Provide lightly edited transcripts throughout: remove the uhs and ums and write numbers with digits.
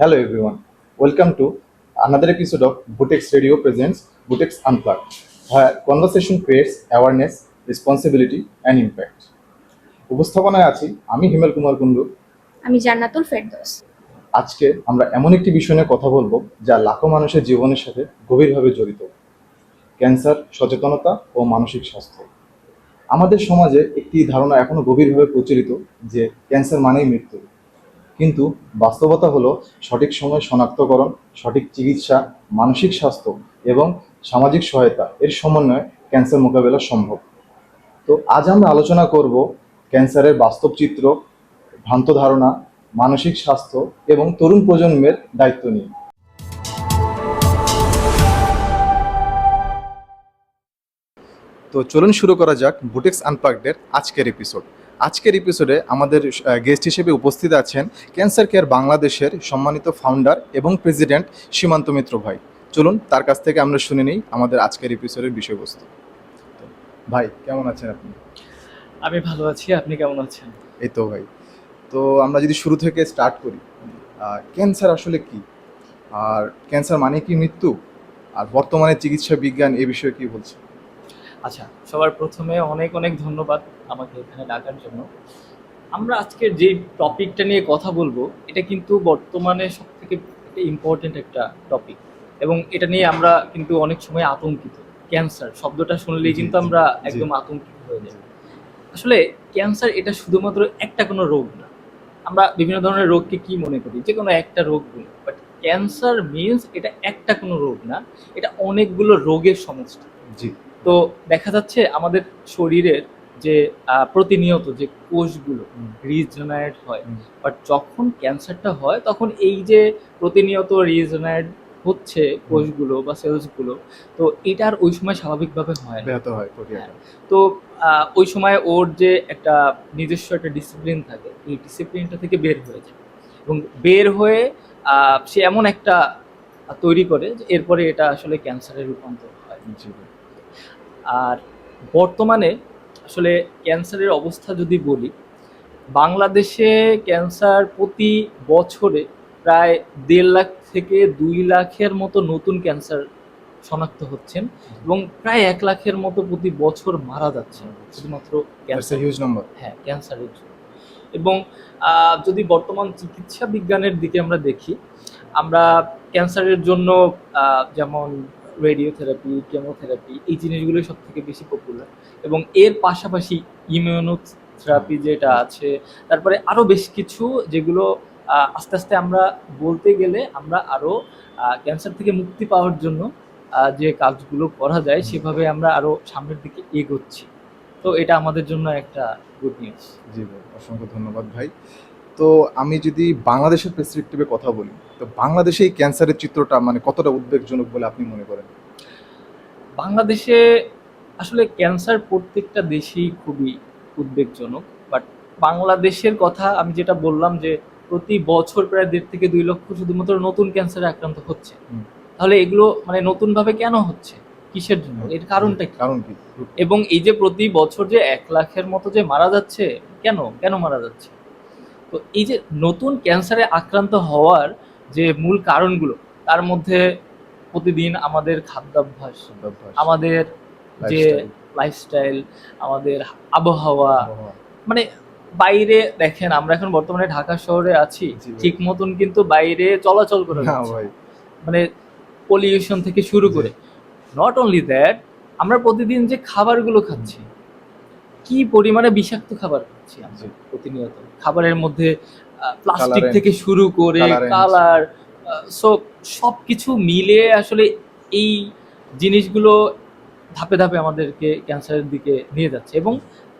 Hello everyone, welcome to another episode of Butex Radio presents Butex Unplugged, where conversation creates awareness, responsibility and impact. উপস্থাপনায় আছি আমি হিমেল কুমার কুণ্ডু। আমি জান্নাতুল ফেরদৌস। আজকে আমরা এমন একটি বিষয় নিয়ে কথা বলবো যা লাখো মানুষের জীবনের সাথে গভীরভাবে জড়িত, ক্যান্সার সচেতনতা ও মানসিক স্বাস্থ্য। আমাদের সমাজে একটি ধারণা এখনো গভীরভাবে প্রচলিত যে ক্যান্সার মানেই মৃত্যু, কিন্তু বাস্তবতা হলো সঠিক সময়ে শনাক্তকরণ, সঠিক চিকিৎসা, মানসিক স্বাস্থ্য এবং সামাজিক সহায়তা এর সমন্বয়ে ক্যান্সার মোকাবেলা সম্ভব। তো আজ আমরা আলোচনা করব ক্যান্সারের বাস্তব চিত্র, ভ্রান্ত ধারণা, মানসিক স্বাস্থ্য এবং তরুণ প্রজন্মের দায়িত্ব নিয়ে। তো চলুন শুরু করা যাক বুটেক্স আনপ্লাগডের আজকের এপিসোডে আমাদের গেস্ট হিসেবে উপস্থিত আছেন ক্যান্সার কেয়ার বাংলাদেশের সম্মানিত ফাউন্ডার এবং প্রেসিডেন্ট সীমান্ত মিত্র ভাই। চলুন তার কাছ থেকে আমরা শুনে নিই আমাদের আজকের এপিসোডের বিষয়বস্তু। ভাই কেমন আছেন আপনি? আমি ভালো আছি, আপনি কেমন আছেন? এই তো ভাই। তো আমরা যদি শুরু থেকে স্টার্ট করি, ক্যান্সার আসলে কি, আর ক্যান্সার মানে কি মৃত্যু, আর বর্তমানে চিকিৎসা বিজ্ঞান এ বিষয়ে কি বলছে? আচ্ছা, সবার প্রথমে অনেক অনেক ধন্যবাদ আমাকে এখানে ডাকার জন্য। আমরা আজকের যে টপিকটা নিয়ে কথা বলবো, এটা কিন্তু বর্তমানে সবথেকে ইম্পর্টেন্ট একটা টপিক, এবং এটা নিয়ে আমরা কিন্তু অনেক সময় আতঙ্কিত। ক্যান্সার শব্দটা শুনলেই কিন্তু আমরা একদম আতঙ্কিত হয়ে যাই। আসলে ক্যান্সার এটা শুধুমাত্র একটা কোনো রোগ না। আমরা বিভিন্ন ধরনের রোগকে কি মনে করি, যে কোনো একটা রোগ বলি, বাট ক্যান্সার মিনস এটা একটা কোনো রোগ না, এটা অনেকগুলো রোগের সমষ্টি। জি। তো দেখা যাচ্ছে আমাদের শরীরের যে প্রতিনিয়ত যে কোষগুলো রিজেনারেট হয়, বাট যখন ক্যান্সারটা হয় তখন এই যে প্রতিনিয়ত রিজেনারেট হচ্ছে কোষগুলো বা সেলসগুলো, তো এটার ওই সময় স্বাভাবিকভাবে হয় না। ব্যাহত হয় প্রক্রিয়াটা। তো ওই সময় ওর যে একটা নিজস্ব একটা ডিসিপ্লিন থাকে, এই ডিসিপ্লিনটা থেকে বের হয়ে যায়, এবং বের হয়ে সে এমন একটা তৈরি করে যে এরপরে এটা আসলে ক্যান্সারের রূপান্তর হয়। জি ভাই। আর বর্তমানে আসলে ক্যান্সারের অবস্থা যদি বলি, বাংলাদেশে ক্যান্সার প্রতি বছরে প্রায় 1.5 লাখ থেকে 2 লাখের মতো নতুন ক্যান্সার শনাক্ত হচ্ছেন, এবং প্রায় 1 লাখের মতো প্রতি বছর মারা যাচ্ছে শুধুমাত্র ক্যান্সার। Huge number. হ্যাঁ, ক্যান্সারের জন্য। এবং যদি বর্তমান চিকিৎসা বিজ্ঞানের দিকে আমরা দেখি, আমরা ক্যান্সারের জন্য যেমন রেডিওথেরাপি, কেমোথেরাপি, এই জিনিসগুলোই সব থেকে বেশি পপুলার, এবং এর পাশাপাশি ইমিউনোথেরাপি যেটা আছে, তারপরে আরও বেশ কিছু যেগুলো আস্তে আস্তে আমরা বলতে গেলে আমরা আরও ক্যান্সার থেকে মুক্তি পাওয়ার জন্য যে কাজগুলো করা যায় সেভাবে আমরা আরও সামনের দিকে এগোচ্ছি। তো এটা আমাদের জন্য একটা গুড নিউজ। জি ভাই, অসংখ্য ধন্যবাদ ভাই। তো আমি যদি বাংলাদেশের পার্সপেক্টিভে কথা বলি, তো বাংলাদেশে এই ক্যান্সারের চিত্রটা মানে কতটা উদ্বেগজনক বলে আপনি মনে করেন? বাংলাদেশে আসলে ক্যান্সার প্রত্যেকটা দেশেই খুবই উদ্বেগজনক, বাট বাংলাদেশের কথা আমি যেটা বললাম যে প্রতি বছর প্রায় 1.5 থেকে 2 লক্ষ শুধুমাত্র নতুন ক্যান্সারে আক্রান্ত হচ্ছে। তাহলে এগুলো মানে নতুনভাবে কেন হচ্ছে, কিসের জন্য, এর কারণটা কি? কারণ কি? এবং এই যে প্রতি বছর যে 1 লাখের মতো যে মারা যাচ্ছে, কেন কেন মারা যাচ্ছে? তো এই যে নতুন ক্যান্সারে আক্রান্ত হওয়ার যে মূল কারণগুলো, তার মধ্যে প্রতিদিন আমাদের খাদ্যাভ্যাস, আমাদের যে লাইফস্টাইল, আমাদের আবহাওয়া, মানে বাইরে দেখেন আমরা এখন বর্তমানে ঢাকা শহরে আছি, ঠিক মতন কিন্তু বাইরে চলাচল করে মানে পলিউশন থেকে শুরু করে, নট অনলি দ্যাট, আমরা প্রতিদিন যে খাবারগুলো খাচ্ছি, কি পরিমাণে বিষাক্ত খাবার খাচ্ছি আমরা প্রতিনিয়ত। খাবারের মধ্যে প্লাস্টিক থেকে শুরু করে কালার, সব কিছু মিলে আসলে এই জিনিসগুলো ধাপে ধাপে আমাদেরকে ক্যান্সারের দিকে নিয়ে যাচ্ছে। এবং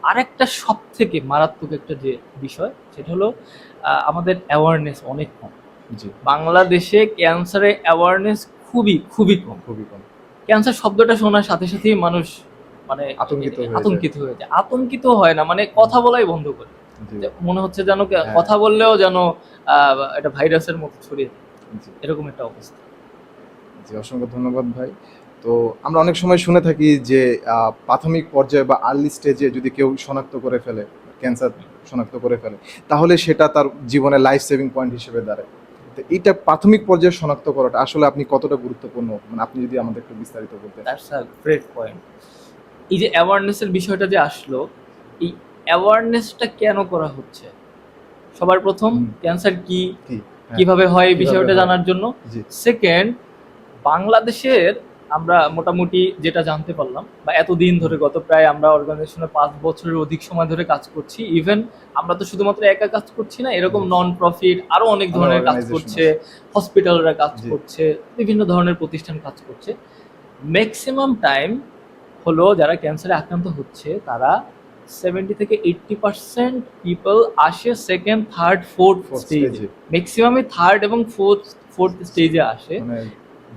আরেকটা সব থেকে মারাত্মক একটা যে বিষয়, সেটা হলো আমাদের অ্যাওয়ারনেস অনেক কম। বাংলাদেশে ক্যান্সারের অ্যাওয়ারনেস খুবই খুবই কম। ক্যান্সার শব্দটা শোনার সাথে সাথেই মানুষ মানে আতঙ্কিত হয়ে যায়। আতঙ্কিত হয় না, মানে কথা বলাই বন্ধ করে, মনে হচ্ছে যেন কথা বললেও যেন এটা ভাইরাসের মতো ছড়িয়ে যায়, এরকম একটা অবস্থা। জি, অসংখ্য ধন্যবাদ ভাই। তো আমরা অনেক সময় শুনে থাকি যে প্রাথমিক পর্যায়ে বা আর্লি স্টেজে যদি কেউ শনাক্ত করে ফেলে, ক্যান্সার শনাক্ত করে ফেলে, তাহলে সেটা তার জীবনের লাইফ সেভিং পয়েন্ট হিসেবে দাঁড়ায়। তো এইটা প্রাথমিক পর্যায়ে শনাক্ত করাটা আসলে আপনি কতটা গুরুত্বপূর্ণ, মানে আপনি যদি আমাদের একটু বিস্তারিত বলতেন। That's a great point. এই যে অ্যাওয়ারনেসের বিষয়টা যে আসলো, এই অ্যাওয়ারনেসটা কেন করা হচ্ছে? সবার প্রথম হুম। ক্যান্সার কি, কি? হ্যাঁ, কিভাবে হয় এই কিভাবে বিষয়টা হয়? জানার জন্য। জি। সেকেন্ড, বাংলাদেশের আমরা মোটামুটি যেটা জানতে পারলাম বা এতদিন ধরে গত প্রায় আমরা অর্গানাইজেশনে 5 বছরের অধিক সময় ধরে কাজ করছি। ইভেন আমরা তো শুধুমাত্র একা কাজ করছি না, এরকম জি। নন প্রফিট আরো অনেক আরো ধরনের কাজ organization করছে, আছে। হসপিটালরা কাজ জি। করছে, বিভিন্ন ধরনের প্রতিষ্ঠান কাজ করছে। ম্যাক্সিমাম টাইম হলো যারা ক্যান্সারে আক্রান্ত হচ্ছে তারা 70 থেকে 80% পিপল আসে সেকেন্ড, থার্ড, ফোর্থ Fourth স্টেজে। stage-এ। ম্যাক্সিমামই থার্ড এবং ফোর্থ স্টেজে আসে। মানে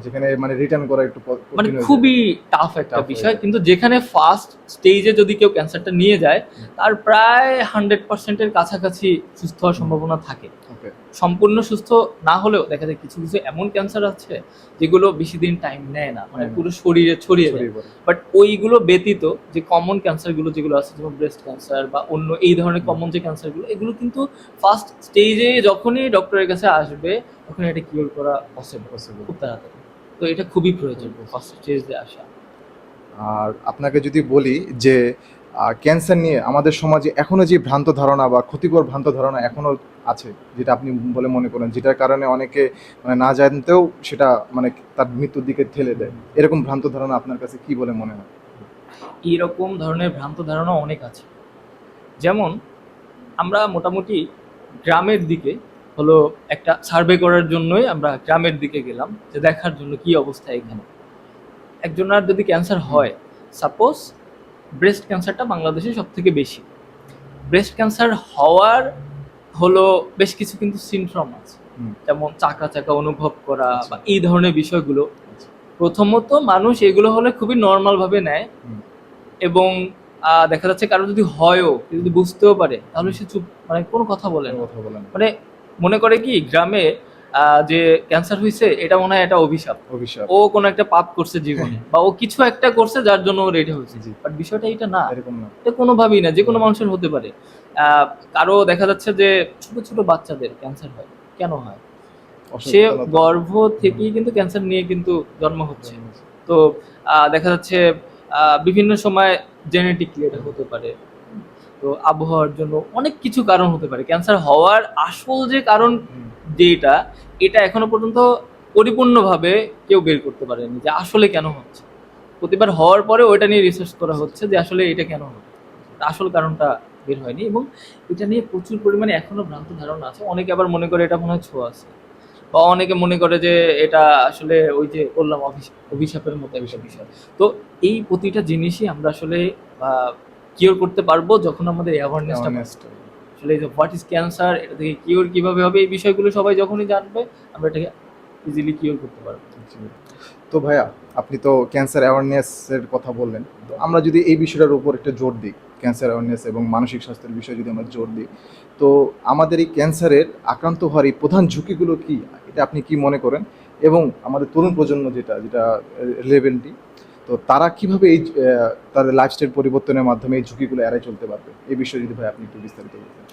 যেখানে মানে রিটার্ন করা একটু মানে কঠিন হয়ে যায়। খুবই টাফ একটা Tough হয়ে বিষয়, যায়। কিন্তু যেখানে ফার্স্ট স্টেজে যদি কেউ ক্যান্সারটা নিয়ে যায় তার প্রায় 100%-এর কাছাকাছি সুস্থ হওয়ার সম্ভাবনা থাকে। ওকে। সম্পূর্ণ সুস্থ না হলেও দেখা যায় কিছু কিছু এমন ক্যান্সার আছে যেগুলো বেশি দিন টাইম নেয় না, মানে নেয় না। পুরো শরীরে ছড়িয়ে যায়। ছড়িয়ে পড়ে। বাট ওইগুলো ব্যতীত যে কমন ক্যান্সারগুলো যেগুলো আছে, যেমন ব্রেস্ট ক্যান্সার বা অন্য এই ধরনের কমন যে ক্যান্সারগুলো, এগুলো কিন্তু ফার্স্ট স্টেজে যখনই ডক্টরের কাছে আসবে তখন এটা কিওর করা পসিবল Possible. খুব তাড়াতাড়ি। তো এটা খুবই প্রয়োজন ফার্স্ট স্টেজে আসা। আর আপনাকে যদি বলি যে ক্যান্সার নিয়ে আমাদের সমাজে এখনো যে ভ্রান্ত ধারণা বা ক্ষতিকর ভ্রান্ত ধারণা এখনো আছে, যেটা আপনি বলে মনে করেন, যেটার কারণে অনেকে মানে না জানতেও সেটা মানে তার মৃত্যুর দিকে ঠেলে দেয়, এরকম ভ্রান্ত ধারণা আপনার কাছে কি বলে মনে হয়? এইরকম ধরনের ভ্রান্ত ধারণা অনেক আছে। যেমন আমরা মোটামুটি গ্রামের দিকে হলো একটা সার্ভে করার জন্যই আমরা গ্রামের দিকে গেলাম, যে দেখার জন্য কি অবস্থা এখানে। একজনের যদি ক্যান্সার হয়, সাপোজ ব্রেস্ট ক্যান্সারটা বাংলাদেশে সব থেকে বেশি। ব্রেস্ট ক্যান্সার হওয়ার হলো বেশ কিছু কিন্তু সিনড্রোম আছে, হুম। যেমন চাকা চাকা অনুভব করা আচ্ছা। বা এই ধরনের বিষয়গুলো। আচ্ছা। প্রথমত মানুষ এগুলো হলে খুবই নর্মাল ভাবে নেয়, হুম। এবং দেখা যাচ্ছে কারো যদি হয়ও, কেউ যদি বুঝতেও পারে, তাহলে সে চুপ, মানে কোনো কথা বলে কোনো না। কথা বলেন। মানে মনে করে কি গ্রামে যে ক্যান্সার হয়েছে এটা মনে হয় একটা অভিশাপ, অভিশাপ। ও কোনো একটা পাপ করছে জীবনে বা ও কিছু একটা করছে যার জন্য ওর এটা হয়েছে। জি। বাট বিষয়টা এটা না, এরকম না। এটা কোনোভাবেই না, যে কোনো মানুষের হতে পারে। কারো দেখা যাচ্ছে যে ছোট ছোট বাচ্চাদের ক্যান্সার হয়, কেন হয়? সে অসচেতনতা। গর্ভ থেকেই কিন্তু ক্যান্সার নিয়ে কিন্তু জন্ম হচ্ছে। তো দেখা যাচ্ছে বিভিন্ন সময় জেনেটিকলি এটা হতে পারে। তো আবহাওয়ার জন্য অনেক কিছু কারণ হতে পারে। ক্যান্সার হওয়ার আসল যে কারণ হুম। যেটা, এটা এখনো পর্যন্ত পরিপূর্ণভাবে কেউ বের করতে পারেনি যে আসলে কেন হচ্ছে। প্রতিবার হওয়ার পরে ওইটা নিয়ে রিসার্চ করা হচ্ছে যে আসলে এটা কেন হচ্ছে। আসল কারণটা বের হয়নি, এবং এটা নিয়ে প্রচুর পরিমাণে এখনো ভ্রান্ত ধারণা আছে। অনেকে আবার মনে করে এটা মনে হয় ছোঁয়া আছে, বা অনেকে মনে করে যে এটা আসলে ওই যে বললাম অভিশাপের মতো একটা বিষয়। তো এই প্রতিটা জিনিসই আমরা আসলে কিওর করতে পারবো যখন আমাদের অ্যাওয়ারনেসটা Awareness-টা। আসলে এই যে হোয়াট ইজ ক্যান্সার, এটা থেকে কিওর কিভাবে হবে, এই বিষয়গুলো সবাই যখনই জানবে আমরা এটাকে ইজিলি কিওর করতে পারবো। জি। তো ভাইয়া, আপনি তো ক্যান্সার অ্যাওয়ারনেসের কথা বললেন, তো আমরা যদি এই বিষয়টার উপর একটা জোর দিই, ক্যান্সার অ্যাওয়ারনেস এবং মানসিক স্বাস্থ্যের বিষয়ে যদি আমরা জোর দিই, তো আমাদের এই ক্যান্সারের আক্রান্ত হওয়ার এই প্রধান ঝুঁকিগুলো কি, এটা আপনি কি মনে করেন? এবং আমাদের তরুণ প্রজন্ম যেটা যেটা রিলেভেন্টি, তো তারা কিভাবে এই তাদের লাইফস্টাইল পরিবর্তনের মাধ্যমে এই ঝুঁকিগুলো এড়াই চলতে পারবে, এই বিষয়ে যদি ভাই আপনি একটু বিস্তারিত বলতেন।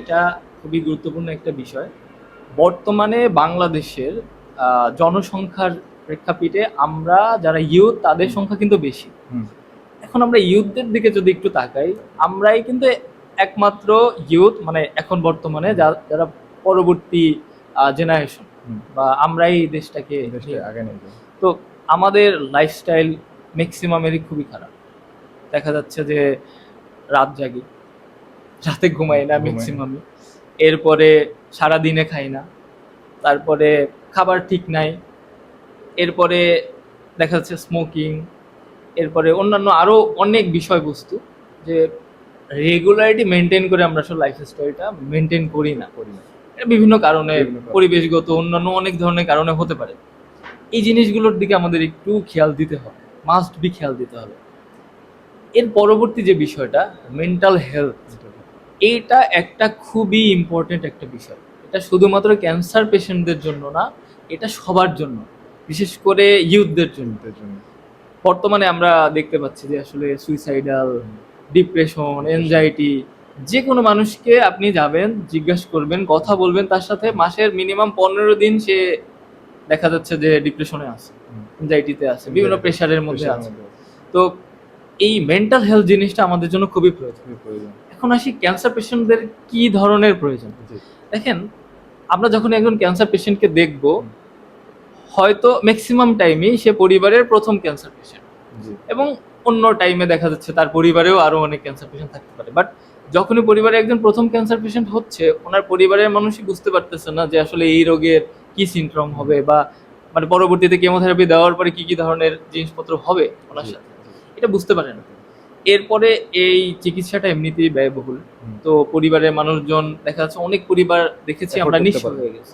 এটা খুবই গুরুত্বপূর্ণ একটা বিষয়। বর্তমানে বাংলাদেশের জনসংখ্যার প্রেক্ষাপটে আমরা যারা ইউথ, তাদের সংখ্যা কিন্তু বেশি। হুম। এখন আমরা ইউথদের দিকে যদি একটু তাকাই, আমরাই কিন্তু একমাত্র ইউথ, মানে এখন বর্তমানে যারা পরবর্তী জেনারেশন, হুম। বা আমরাই এই দেশটাকে দেশটা আগে নিয়ে যাবে। তো আমাদের লাইফস্টাইল ম্যাক্সিমামেরই খুবই খারাপ। দেখা যাচ্ছে যে রাত জাগি, রাতে ঘুমাই না ঘুমাই না। ম্যাক্সিমামই। এরপরে সারাদিনে খাই না, তারপরে খাবার ঠিক নাই, এরপরে দেখা যাচ্ছে স্মোকিং, এরপরে অন্যান্য আরো অনেক বিষয়বস্তু, যে রেগুলারিটি মেনটেন করে আমরা আসলে লাইফস্টাইলটা মেনটেন করি না। করি না। এটা বিভিন্ন কারণে, বিভিন্ন কারণে। পরিবেশগত অন্যান্য অনেক ধরনের কারণে হতে পারে। এই জিনিসগুলোর দিকে আমাদের একটু খেয়াল দিতে হবে, মাস্ট বি খেয়াল দিতে হবে। এর পরবর্তী যে বিষয়টা, মেন্টাল হেলথ, এইটা একটা খুবই ইম্পর্টেন্ট একটা বিষয়। এটা শুধুমাত্র ক্যান্সার পেশেন্টদের জন্য না, এটা সবার জন্য, বিশেষ করে ইউথদের জন্য। এর জন্য। বর্তমানে আমরা দেখতে পাচ্ছি যে আসলে সুইসাইডাল, ডিপ্রেশন, এনজাইটি, যে কোনো মানুষকে আপনি যাবেন, জিজ্ঞাসা করবেন, কথা বলবেন তার সাথে, মাসের মিনিমাম 15 দিন সে দেখা যাচ্ছে যে ডিপ্রেশনে আছে, এনজাইটিতে আছে, বিভিন্ন প্রেশারের মধ্যে আছে। তো এই মেন্টাল হেলথ জিনিসটা আমাদের জন্য খুবই প্রয়োজন। এখন আসি ক্যান্সার পেশেন্টদের কি ধরনের প্রয়োজন। দেখেন, আমরা যখন একজন ক্যান্সার পেশেন্টকে দেখব, হয়তো ম্যাক্সিমাম টাইমেই সে পরিবারের প্রথম ক্যান্সার পেশেন্ট, এবং অন্য টাইমে দেখা যাচ্ছে তার পরিবারেও আরো অনেক ক্যান্সার পেশেন্ট থাকতে পারে। বাট যখনই পরিবারে একজন প্রথম ক্যান্সার পেশেন্ট হচ্ছে, ওনার পরিবারের মানুষই বুঝতে পারতেছে না যে আসলে এই রোগের কি সিমটম হবে, বা মানে পরবর্তীতে কেমোথেরাপি দেওয়ার পরে কি কি ধরনের জিনিসপত্র হবে ওনার সাথে, এটা বুঝতে পারে না। এরপরে এই চিকিৎসাটা এমনিতেই ব্যয়বহুল। তো পরিবারের মানুষজন দেখা যাচ্ছে, অনেক পরিবার দেখেছি আমরা, নিঃস্ব হয়ে গেছে,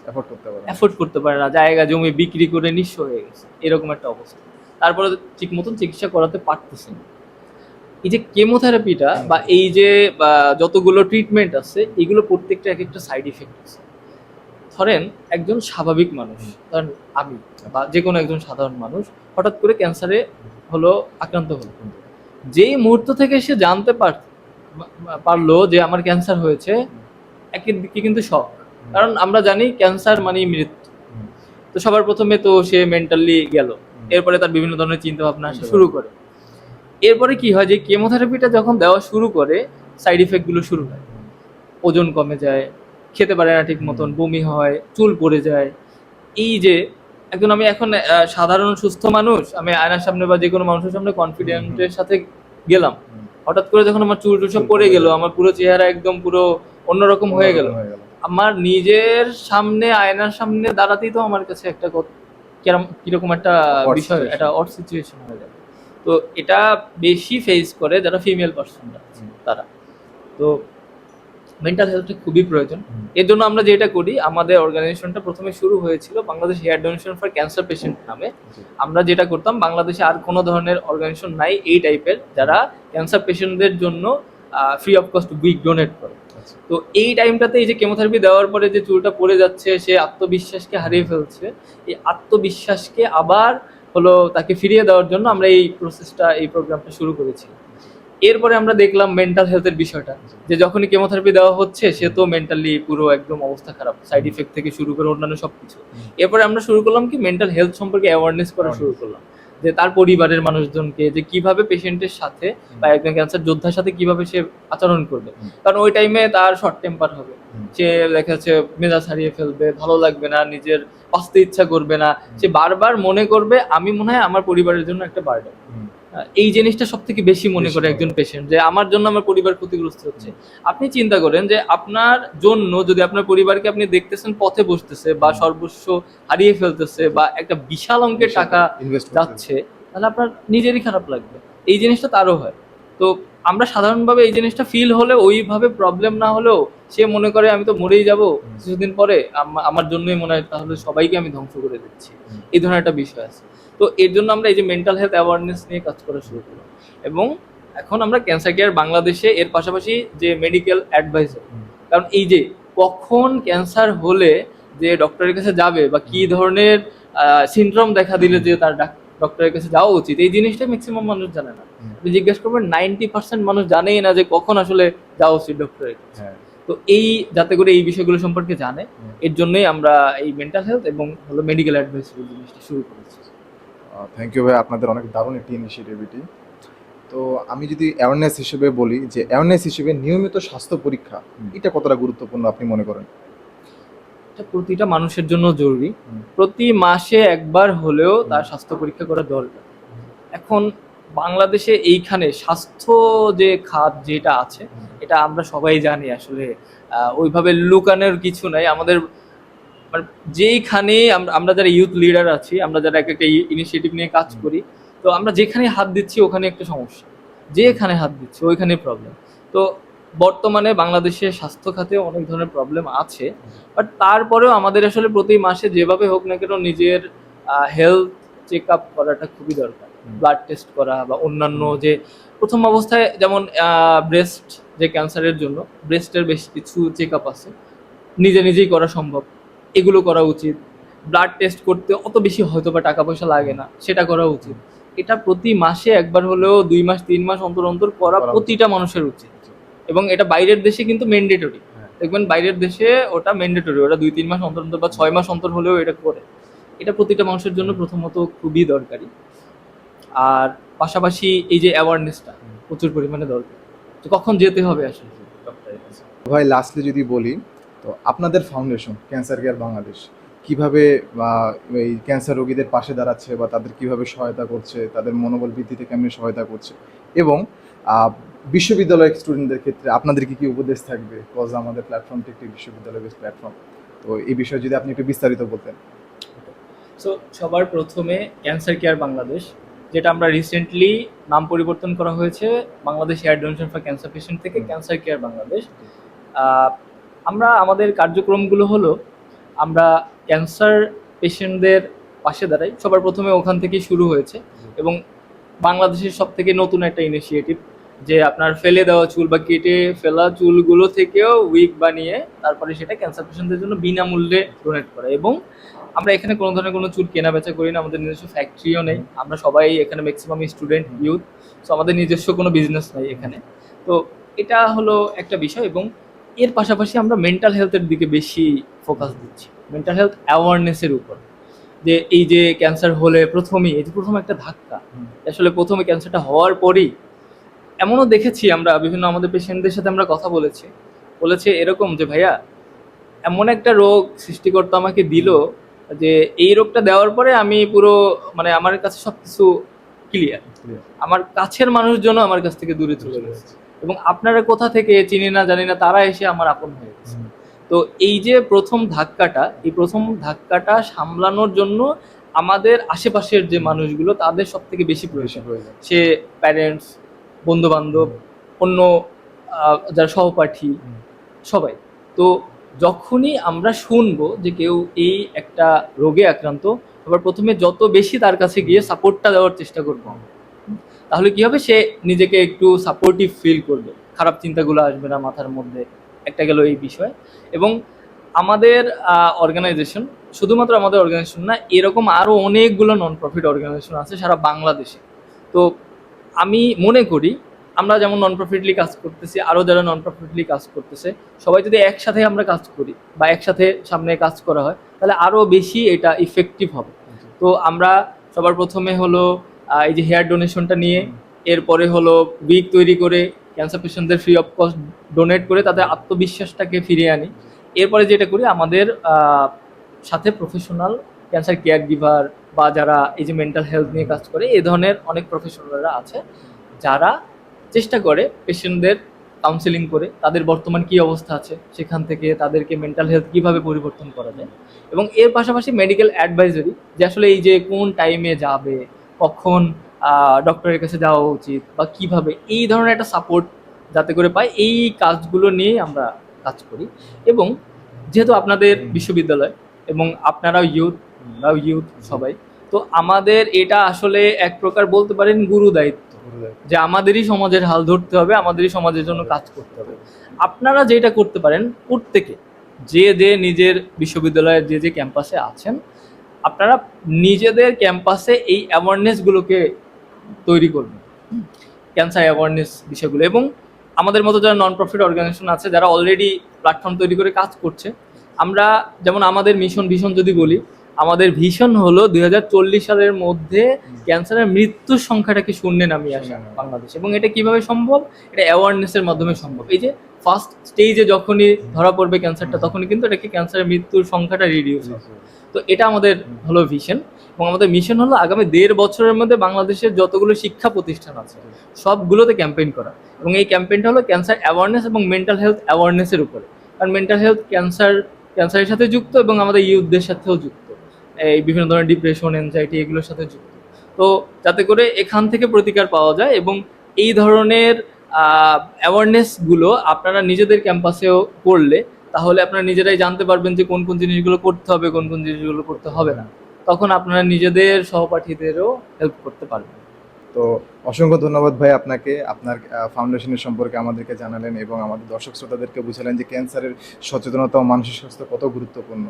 এফোর্ড করতে পারে না, জায়গা জমি বিক্রি করে নিঃস্ব হয়ে গেছে, এরকম একটা অবস্থা। তারপরে ঠিক মতন চিকিৎসা করাতে পারতেছে না। এই যে কেমোথেরাপিটা বা এই যে যতগুলো ট্রিটমেন্ট আছে, এগুলো প্রত্যেকটা এক একটা সাইড ইফেক্ট আছে। ধরেন একজন স্বাভাবিক মানুষ, ধরেন আমি বা যে কোনো একজন সাধারণ মানুষ হঠাৎ করে ক্যান্সারে আক্রান্ত হলো, যেই মুহূর্ত থেকে সে জানতে পারলো যে আমার ক্যান্সার হয়েছে, একদিকে কিন্তু শক, কারণ আমরা জানি ক্যান্সার মানে মৃত্যু। তো সবার প্রথমে তো সে মেন্টালি গেল, এরপরে তার বিভিন্ন ধরনের চিন্তা ভাবনা আসা শুরু করে। এরপরে কি হয়, যে কেমোথেরাপিটা যখন দেওয়া শুরু করে, সাইড ইফেক্ট গুলো শুরু হয়, ওজন কমে যায়, খেতে পারে না ঠিক মতন, বমি হয়, চুল পড়ে যায়। এই যে একজন, আমি এখন সাধারণ সুস্থ মানুষ, আমি আয়নার সামনে বা যে কোনো মানুষের সামনে কনফিডেন্টের সাথে গেলাম, হঠাৎ করে যখন আমার চুল টুল সব পড়ে গেল, আমার পুরো চেহারা একদম পুরো অন্যরকম হয়ে গেল, আমার নিজের সামনে আয়নার সামনে দাঁড়াতেই তো আমার কাছে একটা কিরকম একটা বিষয়, একটা অড সিচুয়েশন হয়ে যাবে। তো এটা বেশি ফেস করে যারা ফিমেল পার্সনরা, তারা। তো মেন্টাল হেলথটা খুবই প্রয়োজন। এর জন্য আমরা যেটা করি, আমাদের অর্গানাইজেশনটা প্রথমে শুরু হয়েছিল Bangladesh hair donation for cancer patient নামে। আমরা যেটা করতাম, বাংলাদেশে আর কোনো ধরনের অর্গানাইজেশন নাই এই টাইপের যারা ক্যান্সার পেশেন্টদের জন্য free of cost wig donate করে। তো এই টাইমটাতে এই যে কেমোথেরাপি দেওয়ার পরে যে চুলটা পড়ে যাচ্ছে, সে আত্মবিশ্বাসকে হারিয়ে ফেলছে, এই আত্মবিশ্বাসকে আবার তাকে ফিরিয়ে দেওয়ার জন্য আমরা এই প্রসেসটা, এই প্রোগ্রামটা শুরু করেছি। এরপরে আমরা দেখলাম মেন্টাল হেলথের বিষয়টা, যে যখনই কেমোথেরাপি দেওয়া হচ্ছে, সে তো মেন্টালি পুরো একদম অবস্থা খারাপ, সাইড ইফেক্ট থেকে শুরু করে অন্যান্য সবকিছু। এরপরে আমরা শুরু করলাম কি, মেন্টাল হেলথ সম্পর্কে অ্যাওয়ারনেস করা শুরু করলাম, যে তার পরিবারের মানুষজনকে, যে কিভাবে পেশেন্টের সাথে বা একজন ক্যান্সার যোদ্ধার সাথে কিভাবে সে আচরণ করবে। কারণ ওই টাইমে তার শর্ট টেম্পার হবে, সে দেখা যাচ্ছে মেজাজ হারিয়ে ফেলবে, ভালো লাগবে না, নিজের বাঁচতে ইচ্ছা করবে না, সে বারবার মনে করবে আমি মনে হয় আমার পরিবারের জন্য একটা বার্ডেন। এই জিনিসটা সব থেকে বেশি মনে করে একজন পেশেন্ট, যে আমার জন্য আমার পরিবার ক্ষতিগ্রস্ত হচ্ছে। আপনি চিন্তা করেন যে আপনার জন্য যদি আপনার পরিবারকে আপনি দেখতেছেন পথে বসতেছে, বা সর্বস্ব হারিয়ে ফেলতেছে, বা একটা বিশাল অঙ্কের টাকা যাচ্ছে, তাহলে আপনার নিজেরই খারাপ লাগবে। এই জিনিসটা তারও হয়। তো আমরা সাধারণভাবে এই জিনিসটা ফিল হলে, ওইভাবে প্রবলেম না হলেও সে মনে করে আমি তো মরেই যাব কিছুদিন পরে, আমার জন্যই মনে হয় তাহলে সবাইকে আমি ধ্বংস করে দিচ্ছি, এই ধরনের একটা বিষয় আছে। তো এর জন্য আমরা এই যে মেন্টাল হেলথ অ্যাওয়ারনেস নিয়ে কাজ করা শুরু করলাম। এবং এখন আমরা ক্যান্সার কেয়ার বাংলাদেশে এর পাশাপাশি যে মেডিকেল অ্যাডভাইজার, কারণ এই যে কখন ক্যান্সার হলে যে ডক্টরের কাছে যাবে, বা কি ধরনের সিনড্রোম দেখা দিলে যে তার ডক্টরের কাছে যাওয়া উচিত, এই জিনিসটা ম্যাক্সিমাম মানুষ জানে না। আপনি জিজ্ঞেস করবেন, 90% মানুষ জানেই না যে কখন আসলে যাওয়া উচিত ডক্টরের কাছে। তো এই যাতে করে এই বিষয়গুলো সম্পর্কে জানে, এর জন্যই আমরা এই মেন্টাল হেলথ এবং মেডিকেল অ্যাডভাইজারি জিনিসটা শুরু করেছি। থ্যাংক ইউ ভাই, আপনাদের অনেক দারুণ একটি ইনিশিয়েটিভ এটি। তো আমি যদি অ্যাওয়ারনেস হিসেবে বলি, যে অ্যাওয়ারনেস হিসেবে নিয়মিত স্বাস্থ্য পরীক্ষা, এটা কতটা গুরুত্বপূর্ণ আপনি মনে করেন? এটা প্রতিটা মানুষের জন্য জরুরি। প্রতি মাসে একবার হলেও তার স্বাস্থ্য পরীক্ষা করা দরকার। এখন বাংলাদেশে এইখানে স্বাস্থ্য যে খাত যেটা আছে, এটা আমরা সবাই জানি আসলে ওইভাবে লুকানোর কিছু নাই। আমাদের মানে যেইখানে আমরা যারা ইউথ লিডার আছি, আমরা যারা একটা ইনিশিয়েটিভ নিয়ে কাজ করি, তো আমরা যেখানে হাত দিচ্ছি ওখানে একটা সমস্যা, যেখানে হাত দিচ্ছি ওইখানে প্রবলেম। তো বর্তমানে বাংলাদেশের স্বাস্থ্য খাতে অনেক ধরনের প্রবলেম আছে, বাট তারপরেও আমাদের আসলে প্রতি মাসে যেভাবে হোক না কেন নিজের হেলথ চেক আপ করাটা খুবই দরকার। ব্লাড টেস্ট করা, বা অন্যান্য যে প্রথম অবস্থায় যেমন ব্রেস্ট যে ক্যান্সারের জন্য ব্রেস্টের বেশ কিছু চেক আপ আছে, নিজেই করা সম্ভব, এগুলো করা উচিত। ব্লাড টেস্ট করতে অত বেশি হয়তো বা টাকা পয়সা লাগে না, সেটা করা উচিত। এটা প্রতি মাসে একবার হলেও 2 মাস 3 মাস অন্তর অন্তর করা প্রতিটা মানুষের উচিত। এবং এটা বাইরের দেশে কিন্তু ম্যান্ডেটরি। হ্যাঁ। দেখবেন বাইরের দেশে ওটা ম্যান্ডেটরি, ওটা 2-3 মাস অন্তর অন্তর বা 6 মাস অন্তর হলেও এটা করে। এটা প্রতিটা মানুষের জন্য প্রথমত খুবই দরকারি। আর পাশাপাশি এই যে অ্যাওয়ারনেসটা প্রচুর পরিমাণে দরকার, তো কখন যেতে হবে আসলে ডক্টরের কাছে। ভাই লাস্টলি যদি বলি, তো আপনাদের ফাউন্ডেশন ক্যান্সার কেয়ার বাংলাদেশ কিভাবে এই ক্যান্সার রোগীদের পাশে দাঁড়াচ্ছে বা তাদের কিভাবে সহায়তা করছে, তাদের মনোবল বৃদ্ধিতে কেমনি সহায়তা করছে, এবং বিশ্ববিদ্যালয়ের স্টুডেন্টদের ক্ষেত্রে আপনাদের কি কি উপদেশ থাকবে? কজ আমাদের প্ল্যাটফর্মটি একটি বিশ্ববিদ্যালয় বেস প্ল্যাটফর্ম, তো এই বিষয়ে যদি আপনি একটু বিস্তারিত বলতেন। সো সবার প্রথমে ক্যান্সার কেয়ার বাংলাদেশ, যেটা আমরা রিসেন্টলি নাম পরিবর্তন করা হয়েছে Bangladesh hair donation for cancer patient থেকে ক্যান্সার কেয়ার বাংলাদেশ। আমরা আমাদের কার্যক্রমগুলো হলো, আমরা ক্যান্সার পেশেন্টদের পাশে দাঁড়াই, সবার প্রথমে ওখান থেকেই শুরু হয়েছে। এবং বাংলাদেশের সব থেকে নতুন একটা ইনিশিয়েটিভ, যে আপনার ফেলে দেওয়া চুল বা কেটে ফেলা চুলগুলো থেকেও উইগ বানিয়ে তারপরে সেটা ক্যান্সার পেশেন্টদের জন্য বিনামূল্যে ডোনেট করা। এবং আমরা এখানে কোনো ধরনের কোনো চুল কেনা বেচা করি না, আমাদের নিজস্ব ফ্যাক্টরিও নেই, আমরা সবাই এখানে ম্যাক্সিমাম স্টুডেন্ট ইউথ, সো আমাদের নিজস্ব কোনো বিজনেস নাই এখানে। তো এটা হলো একটা বিষয়। এবং এর পাশাপাশি আমরা মেন্টাল হেলথের দিকে বেশি ফোকাস দিচ্ছি, মেন্টাল হেলথ অ্যাওয়ারনেসের উপর। যে এই যে ক্যান্সার হলে প্রথমেই এই যে প্রথম একটা ধাক্কা, আসলে প্রথমে ক্যান্সারটা হওয়ার পরেই এমনও দেখেছি, আমরা বিভিন্ন আমাদের পেশেন্টদের সাথে আমরা কথা বলেছে এরকম যে ভাইয়া এমন একটা রোগ সৃষ্টিকর্তা আমাকে দিল যে এই রোগটা দেওয়ার পরে আমি পুরো মানে আমার কাছে সবকিছু ক্লিয়ার, আমার কাছের মানুষজন আমার কাছ থেকে দূরে চলে গেছে, এবং আপনারা কোথা থেকে চিনি না জানি না তারা এসে আমার আপন হয়ে গেছে। তো এই যে প্রথম ধাক্কাটা, এই প্রথম ধাক্কাটা সামলানোর জন্য আমাদের আশেপাশের যে মানুষগুলো তাদের সব থেকে বেশি প্রয়োজন, সে প্যারেন্টস, বন্ধু বান্ধব, অন্য যারা সহপাঠী, সবাই। তো যখনই আমরা শুনবো যে কেউ এই একটা রোগে আক্রান্ত, আবার প্রথমে যত বেশি তার কাছে গিয়ে সাপোর্টটা দেওয়ার চেষ্টা করবো আমরা, তাহলে কি হবে, সে নিজেকে একটু সাপোর্টিভ ফিল করবে, খারাপ চিন্তাগুলো আসবে না মাথার মধ্যে। একটা গেল এই বিষয়। এবং আমাদের অর্গানাইজেশন, শুধুমাত্র আমাদের অর্গানাইজেশন না, এরকম আরও অনেকগুলো নন প্রফিট অর্গানাইজেশন আছে সারা বাংলাদেশে। তো আমি মনে করি আমরা যেমন নন প্রফিটলি কাজ করতেছি, আরও যারা নন প্রফিটলি কাজ করতেছে, সবাই যদি একসাথে আমরা কাজ করি বা একসাথে সামনে কাজ করা হয়, তাহলে আরও বেশি এটা ইফেক্টিভ হবে। তো আমরা সবার প্রথমে হলো এই যে হেয়ার ডোনেশনটা নিয়ে, এরপরে হলো উইক তৈরি করে ক্যান্সার পেশেন্টদের ফ্রি অফ কস্ট ডোনেট করে তাদের আত্মবিশ্বাসটাকে ফিরিয়ে আনি। এরপরে যেটা করি, আমাদের সাথে প্রফেশনাল ক্যান্সার কেয়ার গিভার বা যারা এই যে মেন্টাল হেলথ নিয়ে কাজ করে, এই ধরনের অনেক প্রফেশনালরা আছে যারা চেষ্টা করে পেশেন্টদের কাউন্সেলিং করে তাদের বর্তমান কী অবস্থা আছে সেখান থেকে তাদেরকে মেন্টাল হেলথ কীভাবে পরিবর্তন করা যায়। এবং এর পাশাপাশি মেডিকেল অ্যাডভাইজারি, যে আসলে এই যে কোন টাইমে যাবে, কখন ডক্টরের কাছে যাওয়া উচিত বা কিভাবে, এই ধরনের একটা সাপোর্ট যাতে করে পাই, এই কাজগুলো নিয়ে আমরা কাজ করি। এবং যেহেতু আপনাদের বিশ্ববিদ্যালয় এবং আপনারাও ইউথ সবাই, তো আমাদের এটা আসলে এক প্রকার বলতে পারেন গুরু দায়িত্ব, যে আমাদেরই সমাজের হাল ধরতে হবে, আমাদেরই সমাজের জন্য কাজ করতে হবে। আপনারা যেটা করতে পারেন, প্রত্যেকে যে নিজের বিশ্ববিদ্যালয়ের যে ক্যাম্পাসে আছেন, আপনারা নিজেদের ক্যাম্পাসে এই অ্যাওয়ারনেসগুলোকে তৈরি করবেন, ক্যান্সার অ্যাওয়ারনেস বিষয়গুলো। এবং আমাদের মতো যারা নন প্রফিট অর্গানাইজেশন আছে, যারা অলরেডি প্ল্যাটফর্ম তৈরি করে কাজ করছে, আমরা যেমন আমাদের ভিশন যদি বলি, আমাদের ভিশন হলো 2040 সালের মধ্যে ক্যান্সারের মৃত্যুর সংখ্যাটাকে শূন্যে নামিয়ে আসা বাংলাদেশ। এবং এটা কিভাবে সম্ভব? এটা অ্যাওয়ারনেসের মাধ্যমে সম্ভব। এই যে ফার্স্ট স্টেজে যখনই ধরা পড়বে ক্যান্সারটা, তখনই কিন্তু এটাকে ক্যান্সারের মৃত্যুর সংখ্যাটা রিডিউস হবে। তো এটা আমাদের হলো ভিশন। এবং আমাদের মিশন হলো আগামী 1.5 বছরের মধ্যে বাংলাদেশের যতগুলো শিক্ষা প্রতিষ্ঠান আছে সবগুলোতে ক্যাম্পেইন করা। এবং এই ক্যাম্পেইনটা হলো ক্যান্সার অ্যাওয়ারনেস এবং মেন্টাল হেলথ অ্যাওয়ারনেসের উপরে। কারণ মেন্টাল হেলথ ক্যান্সারের সাথে যুক্ত এবং আমাদের ইউথদের সাথেও যুক্ত, এই বিভিন্ন ধরনের ডিপ্রেশন, অ্যাংজাইটি এগুলোর সাথে যুক্ত। তো যাতে করে এখান থেকে প্রতিকার পাওয়া যায়, এবং এই ধরনের অ্যাওয়ারনেসগুলো আপনারা নিজেদের ক্যাম্পাসেও করলে, তাহলে আপনারা নিজেরাই জানতে পারবেন যে কোন কোন জিনিসগুলো করতে হবে, কোন কোন জিনিসগুলো করতে হবে না। তখন আপনারা নিজেদের সহপাঠীদেরও হেল্প করতে পারবেন। তো অসংখ্য ধন্যবাদ ভাই আপনাকে, আপনার ফাউন্ডেশনের সম্পর্কে আমাদেরকে জানালেন এবং আমাদের দর্শক শ্রোতাদেরকে বুঝালেন যে ক্যান্সারের সচেতনতা ও মানসিক স্বাস্থ্য কত গুরুত্বপূর্ণ।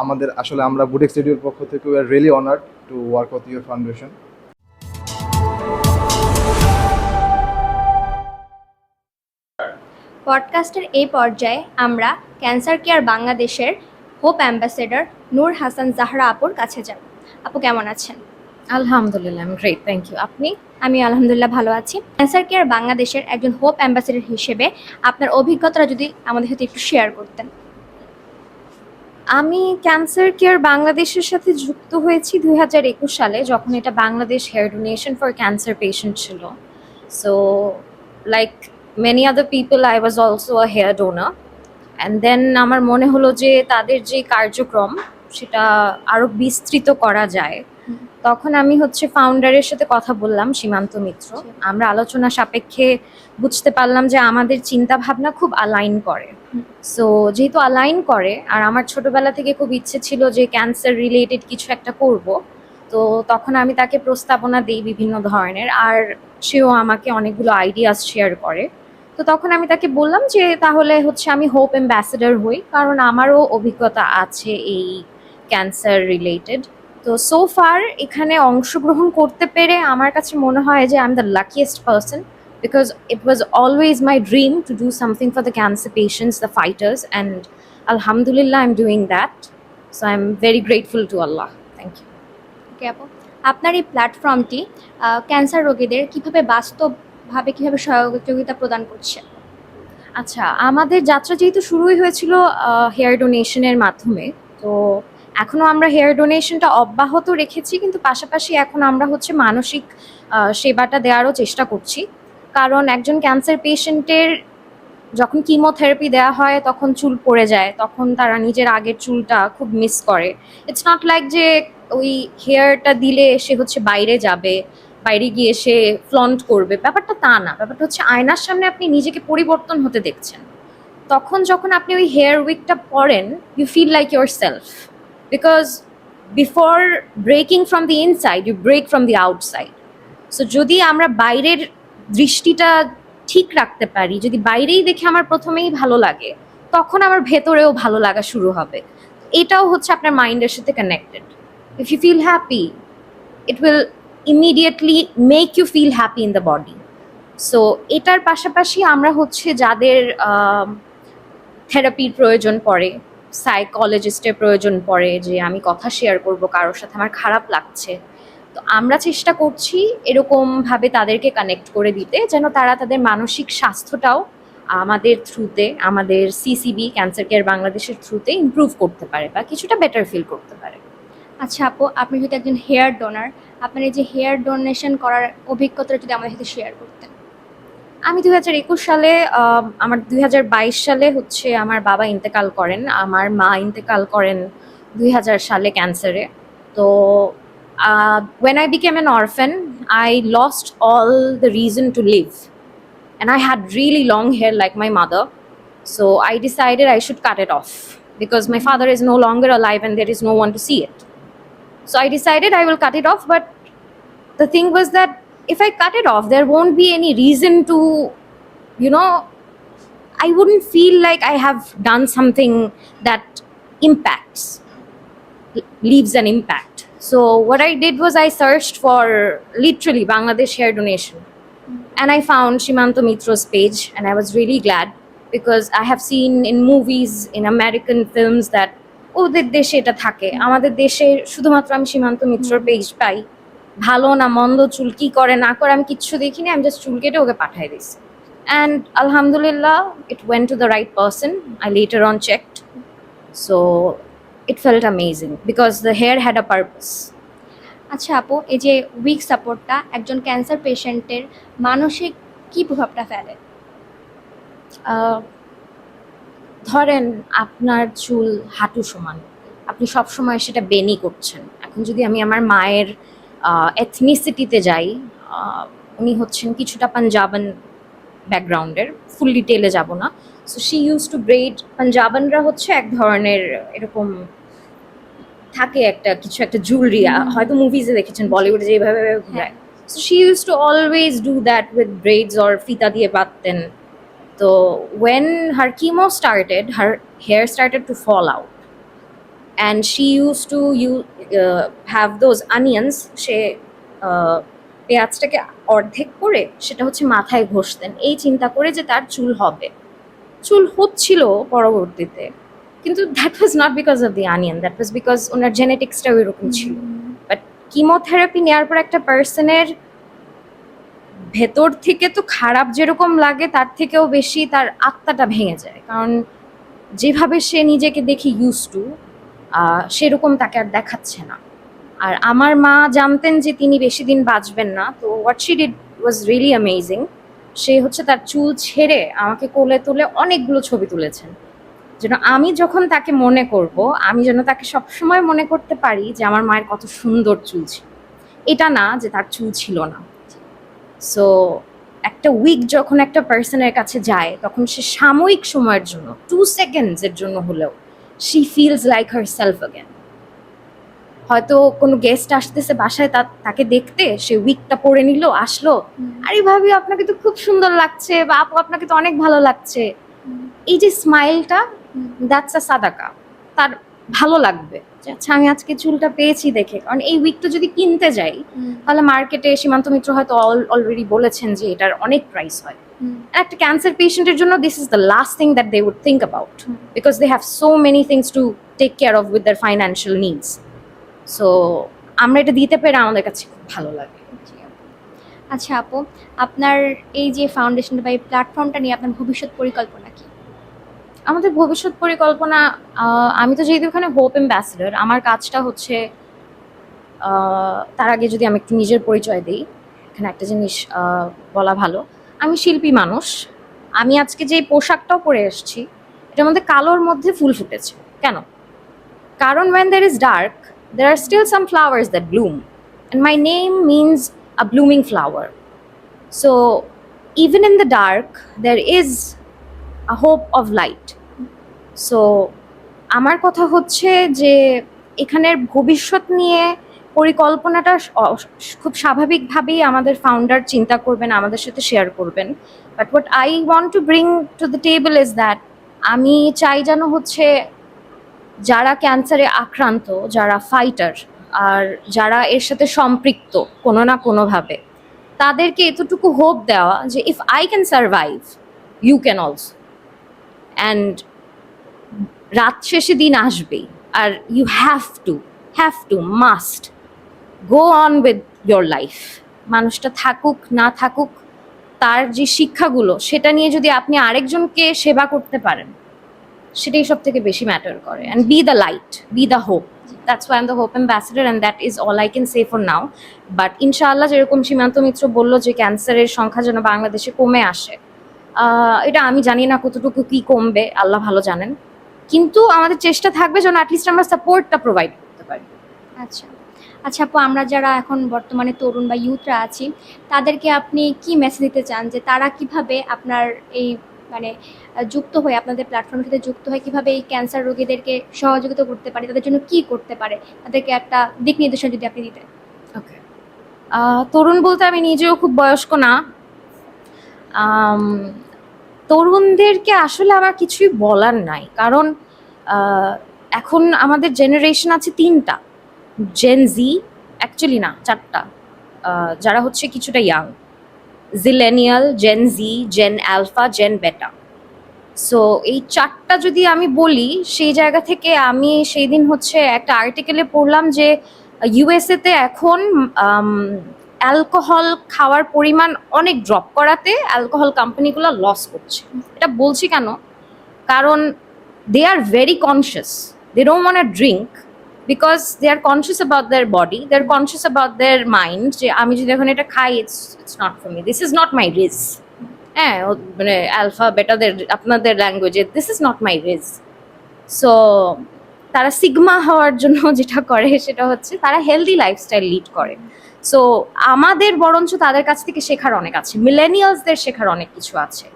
আমাদের আসলে আমরা বুটেক্স রেডিওর পক্ষ থেকে we are really honoured to work with your foundation. পডকাস্টের এই পর্যায়ে আমরা ক্যান্সার কেয়ার বাংলাদেশের হোপ অ্যাম্বাসেডর নূর হাসান জাহরা আপুর কাছে যাব। আপু কেমন আছেন? আলহামদুলিল্লাহ, I am great, thank you. আপনি? আমি আলহামদুলিল্লাহ ভালো আছি। ক্যান্সার কেয়ার বাংলাদেশের একজন হোপ অ্যাম্বাসেডর হিসেবে আপনার অভিজ্ঞতাটা যদি আমাদের সাথে একটু শেয়ার করতেন। আমি ক্যান্সার কেয়ার বাংলাদেশের সাথে যুক্ত হয়েছি 2021 সালে, যখন এটা Bangladesh hair donation for cancer patient ছিল। So like many other people, I was also a hair donor. And then আমার মনে হলো যে তাদের যে কার্যক্রম সেটা আরও বিস্তৃত করা যায়। তখন আমি ফাউন্ডারের সাথে কথা বললাম, সীমান্ত মিত্র। আমরা আলোচনা সাপেক্ষে বুঝতে পারলাম যে আমাদের চিন্তা ভাবনা খুব অ্যালাইন করে। সো যেহেতু অ্যালাইন করে, আর আমার ছোটবেলা থেকে খুব ইচ্ছে ছিল যে ক্যান্সার রিলেটেড কিছু একটা করব, তো তখন আমি তাকে প্রস্তাবনা দিই বিভিন্ন ধরনের, আর সেও আমাকে অনেকগুলো আইডিয়াস শেয়ার করে। তো তখন আমি তাকে বললাম যে তাহলে আমি হোপ অ্যাম্বাসেডর হই, কারণ আমারও অভিজ্ঞতা আছে এই ক্যান্সার রিলেটেড। তো সো ফার এখানে অংশগ্রহণ করতে পেরে আমার কাছে মনে হয় যে I am the luckiest person, because it was always my dream to do something for the cancer patients, the fighters, and alhamdulillah I'm doing that. So I'm very grateful to Allah. Thank you. ওকে আপু, আপনার এই প্ল্যাটফর্মটি cancer রোগীদের কিভাবে সহযোগিতা প্রদান করছে? আচ্ছা, আমাদের যাত্রা যেহেতু শুরুই হয়েছিল হেয়ার ডোনেশনের মাধ্যমে, তো এখনও আমরা হেয়ার ডোনেশনটা অব্যাহত রেখেছি, কিন্তু পাশাপাশি এখন আমরা মানসিক সেবাটা দেওয়ারও চেষ্টা করছি। কারণ একজন ক্যান্সার পেশেন্টের যখন কিমোথেরাপি দেওয়া হয় তখন চুল পড়ে যায়, তখন তারা নিজের আগের চুলটা খুব মিস করে। ইটস নট লাইক যে ওই হেয়ারটা দিলে সে বাইরে যাবে, বাইরে গিয়ে সে ফ্লন্ট করবে, ব্যাপারটা তা না। ব্যাপারটা আয়নার সামনে আপনি নিজেকে পরিবর্তন হতে দেখছেন। তখন যখন আপনি ওই হেয়ার উইকটা পরেন, you feel like yourself, because before breaking from the inside you break from the outside. So যদি আমরা বাইরের দৃষ্টিটা ঠিক রাখতে পারি, যদি বাইরেই দেখে আমার প্রথমেই ভালো লাগে, তখন আমার ভেতরেও ভালো লাগা শুরু হবে। এটাও আপনার মাইন্ডের সাথে connected. If you feel happy, it will immediately make you feel happy in the body. So এটার পাশাপাশি আমরা যাদের থেরাপির প্রয়োজন পড়ে, সাইকোলজিস্টের প্রয়োজন পড়ে, যে আমি কথা শেয়ার করব কারোর সাথে আমার খারাপ লাগছে, তো আমরা চেষ্টা করছি এরকমভাবে তাদেরকে কানেক্ট করে দিতে, যেন তারা তাদের মানসিক স্বাস্থ্যটাও আমাদের থ্রুতে, আমাদের সিসিবি ক্যান্সার কেয়ার বাংলাদেশের থ্রুতে ইমপ্রুভ করতে পারে বা কিছুটা বেটার ফিল করতে পারে। আচ্ছা আপু, আপনি যেহেতু একজন হেয়ার ডোনার, আপনার এই যে হেয়ার ডোনেশন করার অভিজ্ঞতাটা যদি আমাদের সাথে শেয়ার করতেন। আমি 2021 সালে, আমার 2022 সালে আমার বাবা ইন্তেকাল করেন, আমার মা ইন্তেকাল করেন 2000 সালে ক্যান্সারে। তো when I became an orphan, I lost all the reason to live, and I had really long hair like my mother. So I decided I should cut it off, because my father is no longer alive and there is no one to see it. So I decided I will cut it off, but the thing was that if I cut it off, there won't be any reason to, I wouldn't feel like I have done something that impacts, leaves an impact. So what I did was I searched for literally Bangladesh hair donation, and I found Shimanto Mitro's page, and I was really glad, because I have seen in movies, in American films, that ওদের দেশে এটা থাকে, আমাদের দেশে শুধুমাত্র আমি সীমান্ত মিত্রর page পাই। ভালো না মন্দ, চুল কি করে না করে আমি কিচ্ছু দেখিনি, আমি জাস্ট চুল কেটে ওকে পাঠাই দিয়েছি। And alhamdulillah, it went to the right person. I later on checked. So it felt amazing because the hair had a purpose. আচ্ছা আপু, এই যে উইক সাপোর্টটা একজন ক্যান্সার পেশেন্টের মানসিক কি প্রভাবটা ফেলে? ধরেন আপনার চুল হাঁটু সমান, আপনি সব সময় সেটা বেনি করছেন। এখন যদি আমি আমার মায়ের এথনিসিটিতে যাই, উনি কিছুটা পাঞ্জাবান ব্যাকগ্রাউন্ডের, ফুল ডিটেলে যাব না। So she use to braid, পাঞ্জাবানরা এক ধরনের এরকম থাকে কিছু একটা জুয়েলারি, হয়তো মুভিজে দেখেছেন, বলিউডে যেভাবে ঘুরায়। So she use two always do that with breads or ফিতা দিয়ে বাঁধতেন। So when her chemo started, her hair started to fall out, and she used to have those onions. সে পেঁয়াজটাকে অর্ধেক করে সেটা মাথায় ঘষতেন, এই চিন্তা করে যে তার চুল হবে। চুল হচ্ছিল পরবর্তীতে, কিন্তু that was not because of the onion, that was because ওনার জেনেটিক্সটা ওইরকম ছিল। বাট কিমোথেরাপি নেওয়ার পর একটা পার্সনের ভেতর থেকে তো খারাপ যেরকম লাগে তার থেকেও বেশি তার আত্মাটা ভেঙে যায়, কারণ যেভাবে সে নিজেকে দেখে ইউজ টু সেরকম তাকে আর দেখাচ্ছে না। আর আমার মা জানতেন যে তিনি বেশি দিন বাঁচবেন না, তো what she did was really amazing. সে হচ্ছে তার চুল ছেড়ে আমাকে কোলে তুলে অনেকগুলো ছবি তুলেছেন, যেন আমি যখন তাকে মনে করব আমি যেন তাকে সবসময় মনে করতে পারি যে আমার মায়ের কত সুন্দর চুল ছিল, এটা না যে তার চুল ছিল না। সো একটা উইক যখন একটা পার্সনের কাছে যায় তখন সে সাময়িক সময়ের জন্য 2 সেকেন্ডসের জন্য হলেও she feels like her self again. হয়তো কোনো গেস্ট আসতেছে বাসায়, তাকে দেখতে সে উইকটা পরে নিল, আসলো, আরে ভাবি আপনাকে তো খুব সুন্দর লাগছে, বা আপু আপনাকে তো অনেক ভালো লাগছে। এই যে স্মাইলটা, দ্যাটস আ সাদাকা। তার ভালো লাগবে যে আচ্ছা আমি আজকে চুলটা পেয়েছি দেখে। কারণ এই উইকটা যদি কিনতে যাই তাহলে মার্কেটে সীমান্ত মিত্র হয়তো অলরেডি বলেছেন যে এটার অনেক প্রাইস হয়। আর একটা ক্যান্সার পেশেন্টের জন্য this is the last thing that they would think about, because they have so many things to take care of with their financial needs. So আমরা এটা দিতে পেরে আমাদের কাছে খুব ভালো লাগে। আচ্ছা আপু, আপনার এই যে ফাউন্ডেশনটা বা এই প্ল্যাটফর্মটা নিয়ে আপনার ভবিষ্যৎ পরিকল্পনা কি? আমাদের ভবিষ্যৎ পরিকল্পনা, আমি তো যেহেতু এখানে হোপ অ্যাম্বাসেডর, আমার কাজটা হচ্ছে, তার আগে যদি আমি একটু নিজের পরিচয় দিই, এখানে একটা জিনিস বলা ভালো। আমি শিল্পী মানুষ। আমি আজকে যে পোশাকটাও পরে এসেছি এটার মধ্যে কালোর মধ্যে ফুল ফুটেছে কেন? কারণ when there is dark there are still some flowers that bloom, and my name means a blooming flower. So even in the dark there is a hope of light. So আমার কথা হচ্ছে যে এখানের ভবিষ্যৎ নিয়ে পরিকল্পনাটা খুব স্বাভাবিকভাবেই আমাদের ফাউন্ডার চিন্তা করবেন, আমাদের সাথে শেয়ার করবেন। But what I want to bring to the table is that আমি চাই যেন হচ্ছে যারা ক্যান্সারে আক্রান্ত, যারা ফাইটার, আর যারা এর সাথে সম্পৃক্ত কোনো না কোনোভাবে, তাদেরকে এতটুকু হোপ দেওয়া যে if I can survive you can also. And রাত শেষে দিন আসবেই, আর you have to must go on with your life. মানুষটা থাকুক না থাকুক, তার যে শিক্ষাগুলো সেটা নিয়ে যদি আপনি আরেকজনকে সেবা করতে পারেন, সেটাই সব থেকে বেশি ম্যাটার করে। And B the light, B the hope. That's why I am the hope ambassador, and that is all I can say for now. But ইনশাআল্লাহ, যেরকম সীমান্ত মিত্র বললো যে ক্যান্সারের সংখ্যা যেন বাংলাদেশে কমে আসে, এটা আমি জানি না কতটুকু কি কমবে, আল্লাহ ভালো জানেন, কিন্তু আমাদের চেষ্টা থাকবে যেন অ্যাটলিস্ট আমরা সাপোর্টটা প্রোভাইড করতে পারি। আচ্ছা আচ্ছা আপু, আমরা যারা এখন বর্তমানে তরুণ বা ইউথরা আছি তাদেরকে আপনি কি মেসেজ দিতে চান যে তারা কিভাবে আপনার এই মানে যুক্ত হয়ে আপনাদের প্ল্যাটফর্মের সাথে যুক্ত হয়ে কিভাবে এই ক্যান্সার রোগীদেরকে সহযোগিতা করতে পারে, তাদের জন্য কি করতে পারে, তাদেরকে একটা দিক নির্দেশনা যদি আপনি দিতেন? ওকে, তরুণ বলতে আমি নিজেও খুব বয়স্ক না। তরুণদেরকে আসলে আমার কিছুই বলার নাই, কারণ এখন আমাদের জেনারেশন আছে 3টা, জেন জি, অ্যাকচুয়ালি না 4টা, যারা হচ্ছে কিছুটা ইয়াং, জিলেনিয়াল, জেন জি, জেন অ্যালফা, জেন বেটা। সো এই 4টা যদি আমি বলি, সেই জায়গা থেকে আমি সেই দিন হচ্ছে একটা আর্টিকেলে পড়লাম যে ইউএসএতে এখন অ্যালকোহল খাওয়ার পরিমাণ অনেক ড্রপ করাতে অ্যালকোহল কোম্পানিগুলো লস করছে। এটা বলছি কেন? কারণ they are very conscious, they don't want to drink because they are conscious about their body, they are conscious about their mind, যে আমি যদি এখন এটা খাই it's not for me, this is not my rizz. হ্যাঁ, মানে alpha বেটাদের আপনাদের ল্যাঙ্গুয়েজে this is not my rizz. So তারা সিগমা হওয়ার জন্য যেটা করে সেটা হচ্ছে তারা হেলদি লাইফস্টাইল লিড করে। সো আমাদের বরঞ্চ তাদের কাছ থেকে শেখার অনেক আছে, মিলেনিয়ালসদের শেখার অনেক কিছু আছে,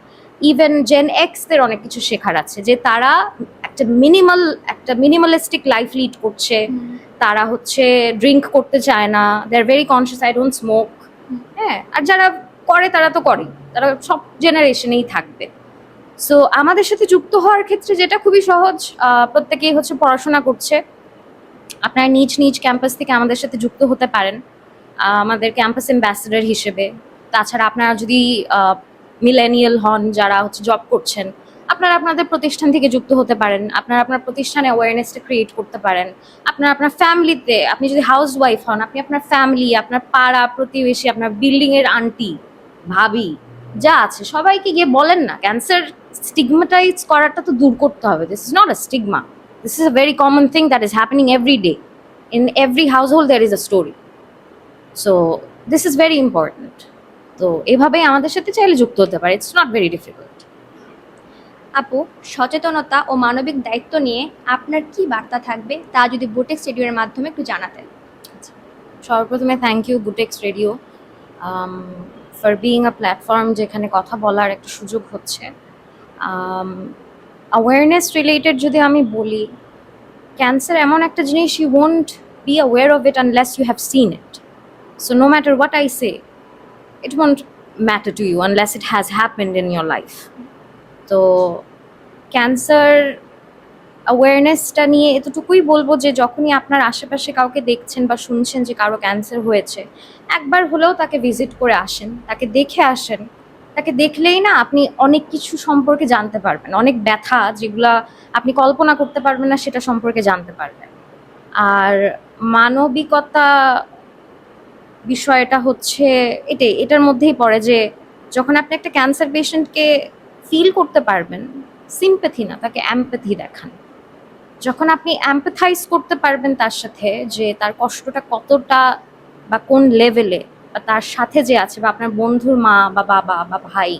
ইভেন জেন এক্সদের অনেক কিছু শেখার আছে, যে তারা একটা মিনিমালিস্টিক লাইফ লিড করছে, তারা হচ্ছে ড্রিঙ্ক করতে চায় না, they are very conscious, I don't smoke. হ্যাঁ, আর যারা করে তারা তো করেই, তারা সব জেনারেশনেই থাকবে। সো আমাদের সাথে যুক্ত হওয়ার ক্ষেত্রে যেটা খুবই সহজ, প্রত্যেকেই হচ্ছে পড়াশোনা করছে, আপনারা নিজ নিজ ক্যাম্পাস থেকে আমাদের সাথে যুক্ত হতে পারেন আমাদের ক্যাম্পাস অ্যাম্বাসেডর হিসেবে। তাছাড়া আপনারা যদি মিলেনিয়াল হন, যারা হচ্ছে জব করছেন, আপনারা আপনাদের প্রতিষ্ঠান থেকে যুক্ত হতে পারেন, আপনারা আপনার প্রতিষ্ঠানে অ্যাওয়ারনেসটা ক্রিয়েট করতে পারেন। আপনার আপনার ফ্যামিলিতে, আপনি যদি হাউস ওয়াইফ হন, আপনি আপনার ফ্যামিলি, আপনার পাড়া প্রতিবেশী, আপনার বিল্ডিং এর আন্টি ভাবি যা আছে সবাইকে গিয়ে বলেন না, ক্যান্সার স্টিগমাটাইজ করাটা তো দূর করতে হবে। This is not a stigma, this is a very common thing that is happening every day. In every household there is a story. So this is very important. তো এভাবেই আমাদের সাথে চাইলে যুক্ত হতে পারে, ইটস নট ভেরি ডিফিকাল্ট। আপু, সচেতনতা ও মানবিক দায়িত্ব নিয়ে আপনার কি বার্তা থাকবে তা যদি বুটেক্স রেডিওর মাধ্যমে একটু জানাতেন। সর্বপ্রথমে thank you BUTEX radio for being a platform যেখানে কথা বলার একটা সুযোগ হচ্ছে। অ্যাওয়ারনেস রিলেটেড যদি আমি বলি, ক্যান্সার এমন একটা জিনিস, you won't be aware of it unless you have seen it. So no matter what I say, it won't matter to you unless it has happened in your life. তো cancer অ্যাওয়ারনেসটা নিয়ে এতটুকুই বলবো যে যখনই আপনার আশেপাশে কাউকে দেখছেন বা শুনছেন যে কারো ক্যান্সার হয়েছে, একবার হলেও তাকে ভিজিট করে আসেন, তাকে দেখে আসেন। তাকে দেখলেই না আপনি অনেক কিছু সম্পর্কে জানতে পারবেন, অনেক ব্যথা যেগুলা আপনি কল্পনা করতে পারবেন না সেটা সম্পর্কে জানতে পারবেন। আর মানবিকতা বিষয়টা হচ্ছে এটার মধ্যেই পড়ে যে যখন আপনি একটা ক্যান্সার পেশেন্টকে ফিল করতে পারবেন, সিম্প্যাথি না, তাকে এমপ্যাথি দেখান। যখন আপনি এমপ্যাথাইজ করতে পারবেন তার সাথে, যে তার কষ্টটা কতটা বা কোন লেভেলে, বা তার সাথে যে আছে, বা আপনার বন্ধুর মা বা বাবা বা ভাই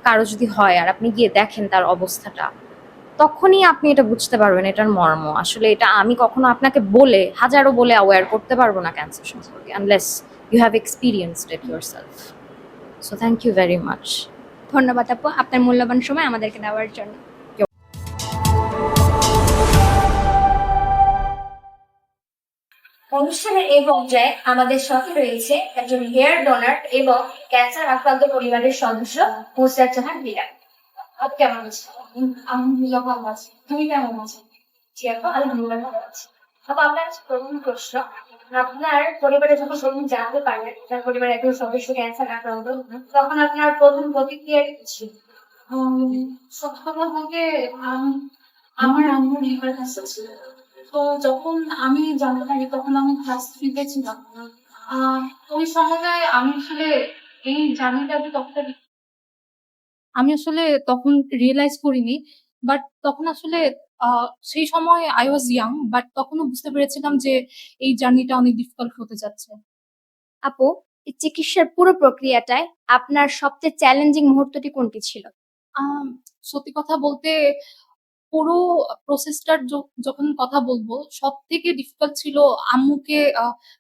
কারো যদি হয় আর আপনি গিয়ে দেখেন তার অবস্থাটা, তখনই আপনি এটা বুঝতে পারবেন এটার মর্ম। আসলে এটা আমি কখনো আপনাকে বলে, হাজারো বলে অ্যাওয়্যার করতে পারবো না ক্যান্সার সম্পর্কে, unless you have experienced it yourself. So thank you very much. ধন্যবাদ আপু, আপনার মূল্যবান সময় আমাদেরকে দেওয়ার জন্য। অনুষ্ঠানের এই পর্যায়ে আমাদের সাথে রয়েছে একজন হেয়ার ডোনার এবং ক্যান্সার আক্রান্ত পরিবারের সদস্য মুসরাত জাহান মীরা। আপনি কেমন আছেন? আলহামদুলিল্লাহ ভালো আছি। তুমি কেমন আছো? জি আপু, আলহামদুলিল্লাহ ভালো আছি। আপু, আপনার কাছে প্রথম প্রশ্ন, আপনার পরিবারে যখন প্রথম জানতে পারলেন আপনার পরিবারের একজন সদস্য ক্যান্সার আক্রান্ত, তখন আপনার প্রথম প্রতিক্রিয়া কি ছিল? সত্যি কথা বলতে আমার আম্মু লিভার ক্যান্সার ছিল। তো যখন আমি জানতে পারি তখন আমি ক্লাস 3-তে ছিলাম। ওই সময় আমি আসলে এই জার্নিটা যে তখন আমি আসলে তখন রিয়েলাইজ করিনি। বাট তখন আসলে সেই সময় আই ওয়াজ ইয়াং, বাট তখনও বুঝতে পেরেছিলাম যে এই জার্নিটা অনেক ডিফিকাল্ট হতে যাচ্ছে। আপু, এই চিকিৎসার পুরো প্রক্রিয়াটায় আপনার সবচেয়ে চ্যালেঞ্জিং মুহূর্তটি কোনটি ছিল? আম সত্যি কথা বলতে পুরো প্রসেসটার যখন কথা বলবো, সবথেকে ডিফিকাল্ট ছিল আম্মুকে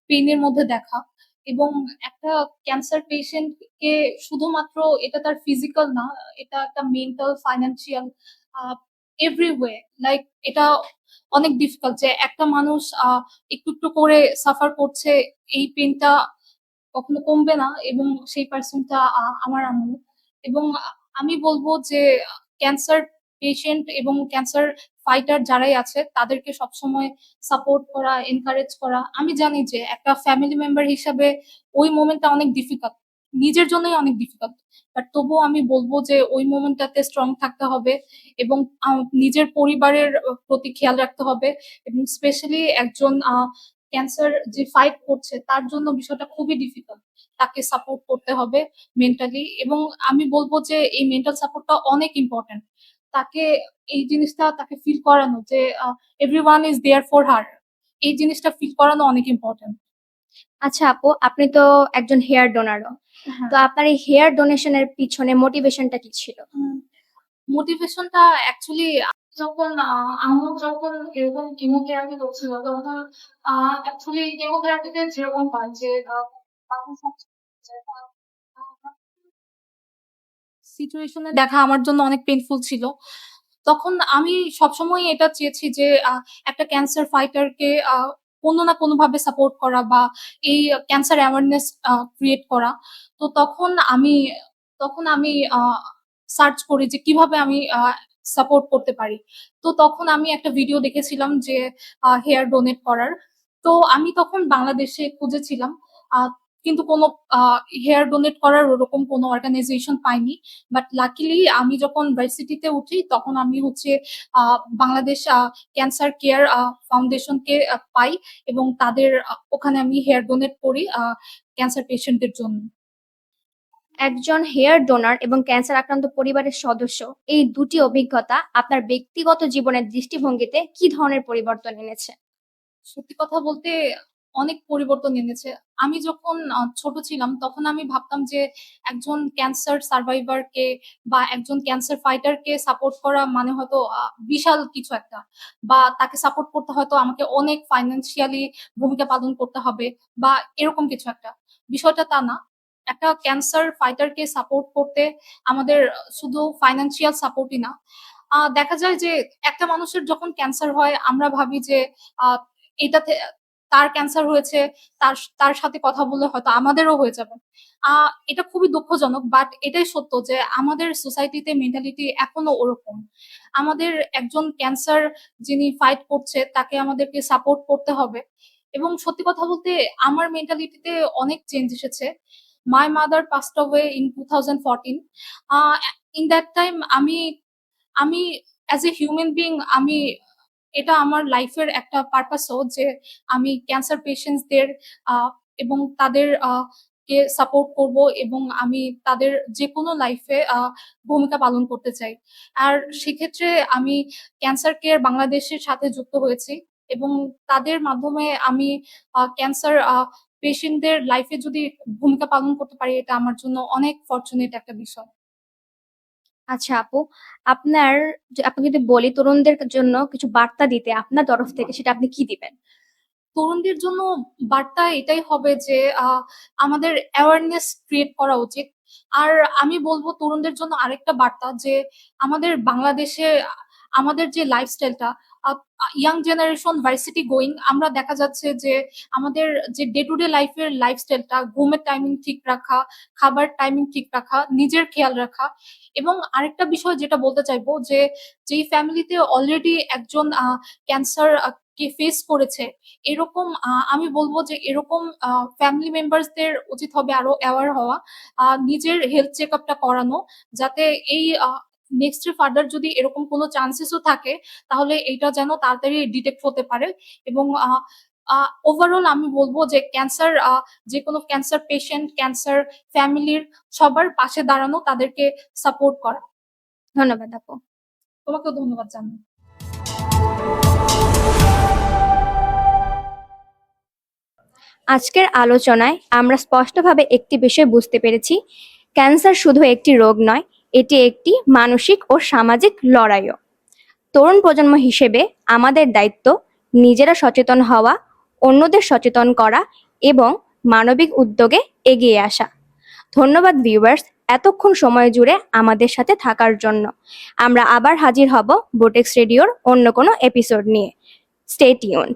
পেইনের মধ্যে দেখা। এবং একটা ক্যান্সার পেশেন্ট কে শুধুমাত্র এটা তার ফিজিক্যাল না, এটা একটা mental, financial, every way, like এটা অনেক ডিফিকাল্ট যে একটা মানুষ একটু একটু করে সাফার করছে, এই পেইনটা কখনো কমবে না। এবং সেই পার্সনটা আমার আম্মু। এবং আমি বলবো যে ক্যান্সার পেশেন্ট এবং ক্যান্সার ফাইটার যারাই আছে তাদেরকে সবসময় সাপোর্ট করা, এনকারেজ করা। আমি জানি যে একটা ফ্যামিলি মেম্বার হিসাবে ওই মোমেন্টটা অনেক ডিফিকাল্ট, নিজের জন্যই অনেক ডিফিকাল্ট। বাট তবুও আমি বলবো যে ওই মোমেন্টটাতে স্ট্রং থাকতে হবে এবং নিজের পরিবারের প্রতি খেয়াল রাখতে হবে। এবং স্পেশালি একজন ক্যান্সার যে ফাইট করছে তার জন্য বিষয়টা খুবই ডিফিকাল্ট। তাকে সাপোর্ট করতে হবে মেন্টালি। এবং আমি বলবো যে এই মেন্টাল সাপোর্টটা অনেক ইম্পর্টেন্ট। তাকে এই জিনিসটা তাকে ফিল করানো যে everyone is there for her, এই জিনিসটা ফিল করানো অনেক ইম্পর্টেন্ট। আচ্ছা আপু, আপনি তো একজন হেয়ার ডোনারও, তো আপনার এই হেয়ার ডোনেশনের পিছনে মোটিভেশনটা কি ছিল? মোটিভেশনটা অ্যাকচুয়ালি যখন আম্মু যখন এরকম কেমোথেরাপি করছিল তখন অ্যাকচুয়ালি কেমোথেরাপিতে যেরকম হয় যে সিচুয়েশনে দেখা আমার জন্য অনেক পেইনফুল ছিল। তখন আমি সবসময় এটা চেয়েছি যে একটা ক্যান্সার ফাইটারকে কোনো না কোনোভাবে সাপোর্ট করা বা এই ক্যান্সার অ্যাওয়ারনেস ক্রিয়েট করা। তো তখন আমি সার্চ করি যে কিভাবে আমি সাপোর্ট করতে পারি। তো তখন আমি একটা ভিডিও দেখেছিলাম যে হেয়ার ডোনেট করার। তো আমি তখন বাংলাদেশে খুঁজেছিলাম কিন্তু কোনো হেয়ার ডোনেট করার ওরকম কোনো অর্গানাইজেশন পাইনি। বাট লাকিলি আমি যখন ভার্সিটিতে উঠি তখন আমি হচ্ছে বাংলাদেশ ক্যান্সার কেয়ার ফাউন্ডেশনকে পাই এবং তাদের ওখানে আমি হেয়ার ডোনেট করি ক্যান্সার পেশেন্টদের জন্য। একজন হেয়ার ডোনার এবং ক্যান্সার আক্রান্ত পরিবারের সদস্য, এই দুটি অভিজ্ঞতা আপনার ব্যক্তিগত জীবনের দৃষ্টিভঙ্গিতে কি ধরনের পরিবর্তন এনেছে? সত্যি কথা বলতে অনেক পরিবর্তন এনেছে। আমি যখন ছোট ছিলাম তখন আমি ভাবতাম যে একজন ক্যান্সার সার্ভাইভারকে বা একজন ক্যান্সার ফাইটারকে সাপোর্ট করা মানে হয়তো বিশাল কিছু একটা, বা তাকে সাপোর্ট করতে হয়তো আমাকে অনেক ফাইন্যান্সিয়ালি ভূমিকা পালন করতে হবে বা এরকম কিছু একটা। বিষয়টা তা না। একটা ক্যান্সার ফাইটারকে সাপোর্ট করতে আমাদের শুধু ফাইন্যান্সিয়াল সাপোর্টই না, দেখা যায় যে একটা মানুষের যখন ক্যান্সার হয় আমরা ভাবি যে আ এটাতে তার ক্যান্সার হয়েছে, তার সাথে কথা বললে হয়তো আমাদেরও হয়ে যাবে। আ এটা খুবই দুঃখজনক, বাট এটাই সত্য যে আমাদের সোসাইটিতে মেন্টালিটি এখনো ওরকম। আমাদের একজন ক্যান্সার যিনি ফাইট করছে তাকে আমাদেরকে সাপোর্ট করতে হবে। এবং সত্যি কথা বলতে আমার মেন্টালিটিতে অনেক চেঞ্জ এসেছে। My mother passed away in 2014. A in that time আমি অ্যাজ এ হিউম্যান বিং এটা আমার লাইফের একটা পারপাসও যে আমি ক্যান্সার পেশেন্টসদের আ এবং তাদের কে সাপোর্ট করব এবং আমি তাদের যেকোনো লাইফে ভূমিকা পালন করতে চাই। আর সেক্ষেত্রে আমি ক্যান্সার কেয়ার বাংলাদেশের সাথে যুক্ত হয়েছি এবং তাদের মাধ্যমে আমি ক্যান্সার পেশেন্টদের লাইফে যদি ভূমিকা পালন করতে পারি এটা আমার জন্য অনেক ফরচুনেট একটা বিষয়। আচ্ছা আপু, আপনাকে যদি বলি তরুণদের জন্য কিছু বার্তা দিতে আপনার তরফ থেকে, সেটা আপনি কি দিবেন? তরুণদের জন্য বার্তা এটাই হবে যে আমাদের অ্যাওয়ারনেস ক্রিয়েট করা উচিত। আর আমি বলব তরুণদের জন্য আরেকটা বার্তা যে আমাদের বাংলাদেশে আমাদের যে লাইফস্টাইলটা uh uh young generation varsity going, আমরা দেখা যাচ্ছে যে আমাদের যে ডে টু ডে লাইফের লাইফস্টাইলটা, ঘুমের টাইমিং ঠিক রাখা, খাবার টাইমিং ঠিক রাখা, নিজের খেয়াল রাখা। এবং আরেকটা বিষয় যেটা বলতে চাইবো যে যেই ফ্যামিলিতে অলরেডি একজন ক্যান্সার কে ফেস করেছে, এরকম আমি বলব যে এরকম ফ্যামিলি মেম্বার্সদের উচিত হবে আরো অ্যাওয়ার হওয়া, নিজের হেলথ চেকআপটা করানো, যাতে এই নেক্সট ফার্দার যদি এরকম কোনো চান্সেসও থাকে তাহলে এইটা যেন তাড়াতাড়ি ডিটেক্ট হতে পারে। এবং ওভারঅল আমি বলব যে যেকোনো ক্যান্সার পেশেন্ট, ক্যান্সার ফ্যামিলির সবার পাশে দাঁড়ানো, তাদেরকে সাপোর্ট করা। ধন্যবাদ আপু। তোমাকেও ধন্যবাদ জানাই। আজকের আলোচনায় আমরা স্পষ্টভাবে একটি বিষয় বুঝতে পেরেছি, ক্যান্সার শুধু একটি রোগ নয়, এটি একটি মানসিক ও সামাজিক লড়াইও। তরুণ প্রজন্ম হিসেবে আমাদের দায়িত্ব নিজেরা সচেতন হওয়া, অন্যদের সচেতন করা এবং মানবিক উদ্যোগে এগিয়ে আসা। ধন্যবাদ ভিউয়ার্স, এতক্ষণ সময় জুড়ে আমাদের সাথে থাকার জন্য। আমরা আবার হাজির হব বোটেক্স রেডিওর অন্য কোনো এপিসোড নিয়ে। Stay tuned.